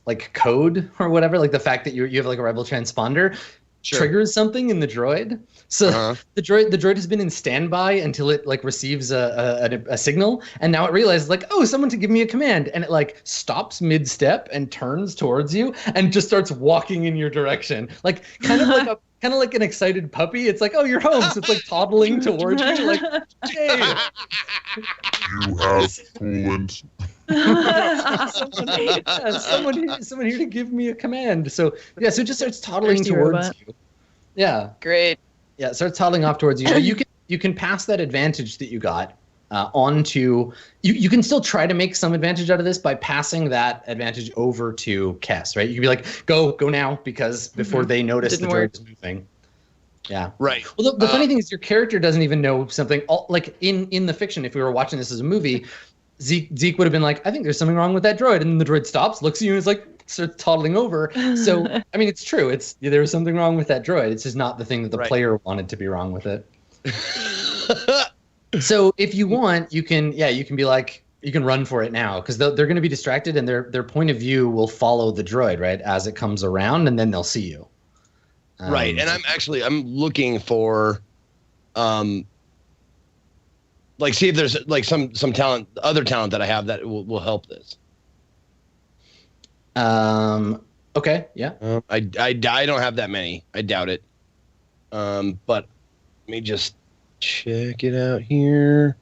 like code or whatever, like the fact that you have like a rebel transponder triggers something in the droid. So the droid has been in standby until it like receives a signal, and now it realizes like, oh, someone to give me a command, and it like stops mid-step and turns towards you and just starts walking in your direction, like kind of like an excited puppy. It's like, oh, you're home, so it's like toddling towards you, like, hey. You have coolant. someone here to give me a command. So yeah, so it just starts toddling towards you. Yeah. Great. Yeah, it starts toddling off towards you. So you can pass that advantage that you got on to you can still try to make some advantage out of this by passing that advantage over to Kess, right? You can be like, go now, because before they notice the droid is moving. Yeah. Right. Well, the funny thing is your character doesn't even know something. Like in the fiction, if we were watching this as a movie, Zeke would have been like, I think there's something wrong with that droid. And then the droid stops, looks at you, and is like, starts toddling over. So, I mean, it's true. There was something wrong with that droid. It's just not the thing that the player wanted to be wrong with it. So if you want, you can be like, you can run for it now, because they're going to be distracted, and their point of view will follow the droid, right, as it comes around, and then they'll see you. Right. And I'm looking for, like, see if there's like some other talent that I have that will help this. Okay. Yeah. I don't have that many. I doubt it. But let me just check it out here.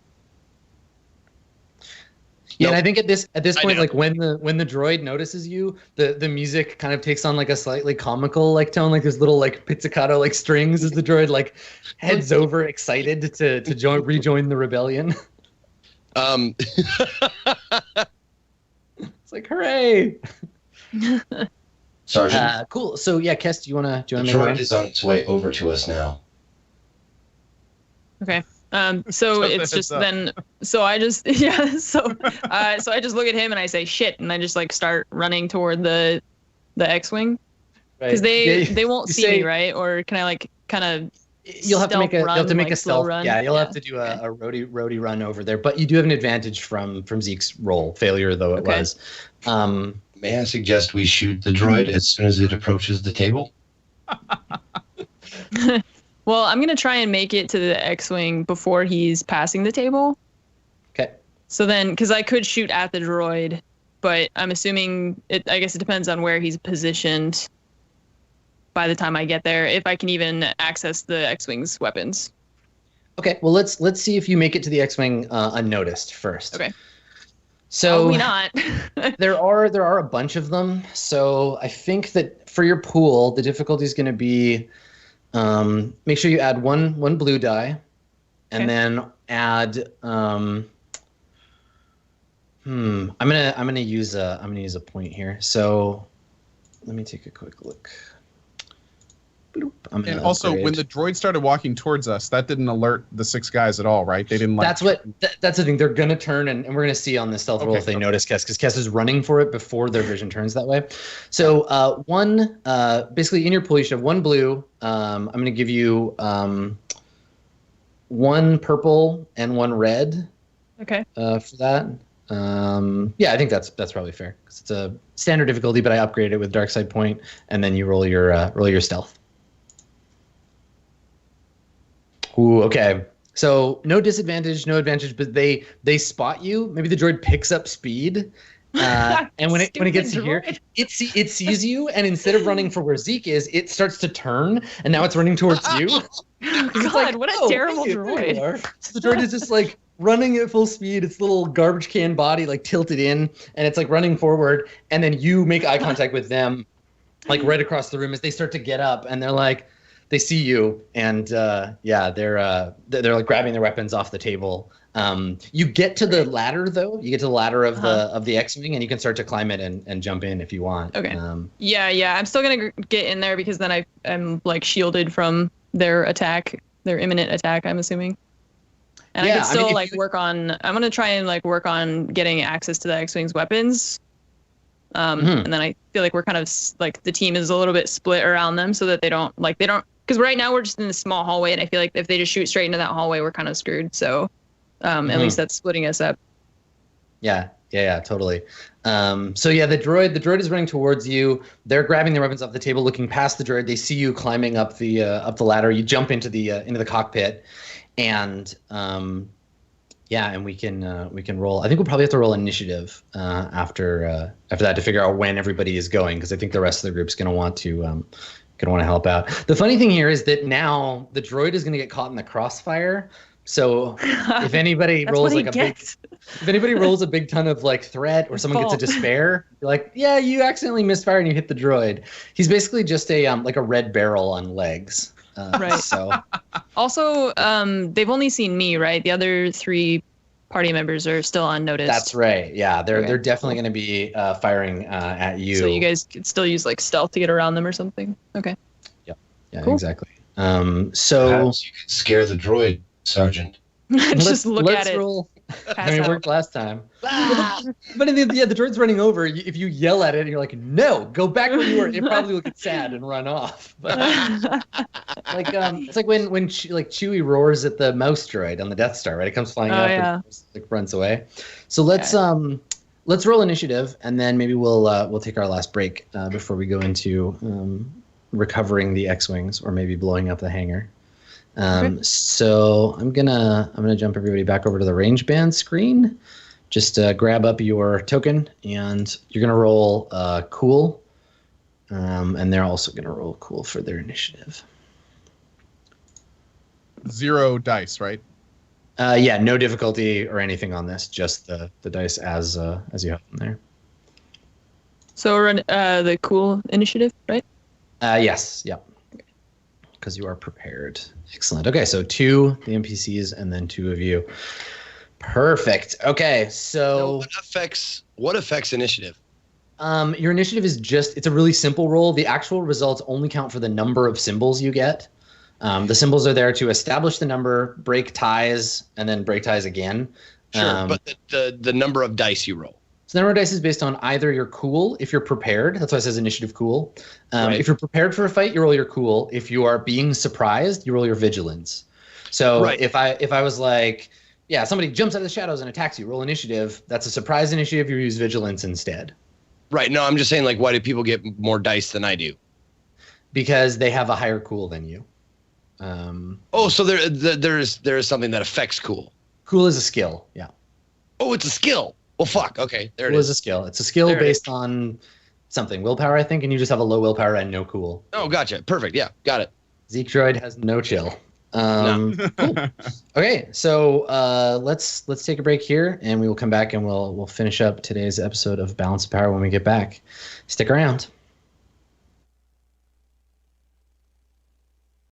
Yeah, and I think at this point, like when the droid notices you, the music kind of takes on like a slightly comical like tone, like there's little like pizzicato like strings as the droid like heads over excited to rejoin the rebellion. It's like, hooray! Sergeant. Cool. So yeah, Kess, do you wanna The make droid is on its way over to us now. Okay. So it's just then. So I just So I just look at him and I say shit, and I just like start running toward the X-wing, because they won't see me, right? Or can I like kind of? You'll have to make a stealth run. Yeah, you'll have to do a roadie run over there, but you do have an advantage from Zeke's roll, failure though it was. May I suggest we shoot the droid as soon as it approaches the table? Well, I'm gonna try and make it to the X-wing before he's passing the table. Okay. So then, because I could shoot at the droid, but I'm assuming I guess it depends on where he's positioned. By the time I get there, if I can even access the X-wing's weapons. Okay. Well, let's see if you make it to the X-wing unnoticed first. Okay. So probably not. there are a bunch of them. So I think that for your pool, the difficulty is going to be. Make sure you add one blue die, and then add. I'm gonna use a point here. So let me take a quick look. And also, when the droid started walking towards us, that didn't alert the 6 guys at all, right? They didn't like. That's the thing. They're gonna turn, and we're gonna see on the stealth roll if they notice Kess, because Kess is running for it before their vision turns that way. So basically in your pool you should have 1 blue. I'm gonna give you 1 purple and 1 red. Okay. For that. Yeah, I think that's probably fair, because it's a standard difficulty, but I upgraded it with dark side point, and then you roll your stealth. Ooh, okay. So no disadvantage, no advantage, but they spot you. Maybe the droid picks up speed. And when it gets here, it sees you, and instead of running for where Zeke is, it starts to turn, and now it's running towards you. God, like, what a terrible droid! So the droid is just like running at full speed. Its little garbage can body like tilted in, and it's like running forward. And then you make eye contact with them, like right across the room as they start to get up, and they're like, they see you, and they're like grabbing their weapons off the table. You get to the ladder though. You get to the ladder of the X-wing, and you can start to climb it and jump in if you want. Okay. Yeah. I'm still gonna get in there because then I'm like shielded from their attack, their imminent attack. I'm assuming. And I can still work on. I'm gonna try and like work on getting access to the X-wing's weapons. And then I feel like we're kind of like the team is a little bit split around them so that they don't because right now we're just in this small hallway, and I feel like if they just shoot straight into that hallway, we're kind of screwed. So. At least that's splitting us up. Yeah, totally. So yeah, the droid is running towards you. They're grabbing their weapons off the table, looking past the droid. They see you climbing up the ladder. You jump into the cockpit, and and we can roll. I think we'll probably have to roll initiative after that to figure out when everybody is going, because I think the rest of the group's going to want to help out. The funny thing here is that now the droid is going to get caught in the crossfire. So if anybody rolls like if anybody rolls a big ton of like threat, or someone gets a despair, you're like, yeah, you accidentally misfire and you hit the droid. He's basically just a like a red barrel on legs. Right. So also, they've only seen me, right? The other 3 party members are still unnoticed. That's right. Yeah, they're definitely going to be firing at you. So you guys could still use like stealth to get around them or something. Okay. Yeah, cool. Exactly. So perhaps you could scare the droid, Sergeant. Just look at it. Roll. I mean, it worked last time. But in the droid's running over. If you yell at it, and you're like, "No, go back where you were," it probably will get sad and run off. But it's like when Chewie roars at the mouse droid on the Death Star, right? It comes flying up and like runs away. So let's roll initiative, and then maybe we'll take our last break before we go into recovering the X-wings, or maybe blowing up the hangar. So I'm gonna jump everybody back over to the range band screen. Just grab up your token, and you're gonna roll cool, and they're also gonna roll cool for their initiative. 0 dice, right? No difficulty or anything on this, just the dice as you have them there. So we're on the cool initiative, right? Yes. Yep. Because you are prepared. Excellent. Okay, so 2 the NPCs, and then 2 of you. Perfect. Okay, so what affects initiative? Your initiative is it's a really simple roll. The actual results only count for the number of symbols you get. The symbols are there to establish the number, break ties, and then break ties again. Sure, but the number of dice you roll. So the number of dice is based on either your cool, if you're prepared. That's why it says initiative cool. Right. If you're prepared for a fight, you roll your cool. If you are being surprised, you roll your vigilance. So if I was like, yeah, somebody jumps out of the shadows and attacks you, roll initiative. That's a surprise initiative. You use vigilance instead. Right. No, I'm just saying, like, why do people get more dice than I do? Because they have a higher cool than you. So there is something that affects cool. Cool is a skill. Yeah. Oh, it's a skill. Well, fuck. Okay, there it is. Cool is a skill. It's a skill based on something. Willpower, I think, and you just have a low willpower and no cool. Oh, gotcha. Perfect. Yeah, got it. Zeke droid has no chill. No. Cool. Okay, so let's take a break here, and we will come back and we'll finish up today's episode of Balance of Power when we get back. Stick around.